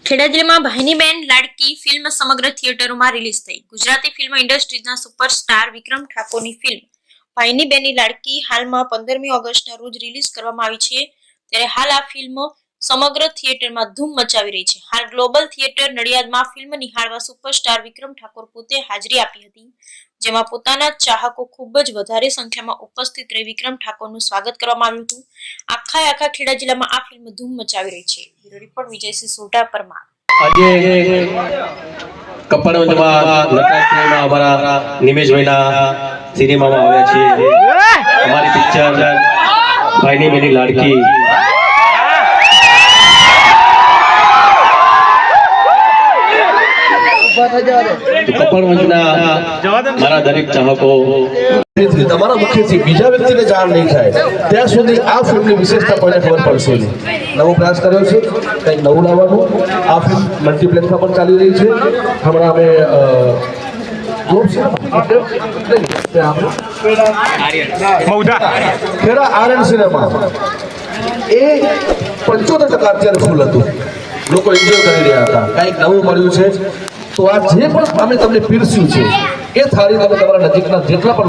ખેડા જિલ્લામાં ભાઈની બેન લાડકી ફિલ્મ સમગ્ર થિયેટરોમાં રિલીઝ થઈ। ગુજરાતી ફિલ્મ ઇન્ડસ્ટ્રીના સુપરસ્ટાર વિક્રમ ઠાકોરની ફિલ્મ ભાઈની બેનની લાડકી હાલમાં 15મી ઓગસ્ટના રોજ રિલીઝ કરવામાં આવી છે। ત્યારે હાલ આ ફિલ્મ સમગ્ર થિયેટરમાં ધૂમ મચાવી રહી છે। હાલ ગ્લોબલ થિયેટર નડિયાદમાં ફિલ્મ નિહાળવા સુપરસ્ટાર વિક્રમ ઠાકોર પોતે હાજરી આપી હતી, જેમાં પોતાના ચાહકો ખૂબ જ વધારે સંખ્યામાં ઉપસ્થિત રહી વિક્રમ ઠાકોરનું સ્વાગત કરવામાં આવ્યું હતું। આખા ખેડા જિલ્લામાં આ ફિલ્મ ધૂમ મચાવી રહી છે। Bureau report Vijaysinh Sodha Parmar. આજે કપડવંજમાં લતાશ્રીમાં અમારા નિમેશભાઈના સિનેમામાં આવ્યા છીએ। અમારી પિક્ચર ભાઈની બેની લાડકી કપડવંજના મારા દરેક ચાહકો તમારા મુખ્યથી બીજા વ્યક્તિને જાણ નહીં થાય ત્યાં સુધી આ ફિલ્મની વિશેષતા કોઈને ખબર પડશે નહીં। નવો પ્રયાસ કર્યો છે, કંઈક નવું લાવવાનું। આ ફિલ્મ મલ્ટીપ્લેક્સમાં પણ ચાલી રહી છે। હમણાં અમે ખેડા આર્યન સિનેમા એ 75% અત્યારે ફૂલ હતું, લોકો એન્જોય કરી રહ્યા હતા। કંઈક નવું મળ્યું છે, તો આ જે પણ અમે તમને પીરસ્યું છે એ થાળી તમે તમારા નજીકના જેટલા પણ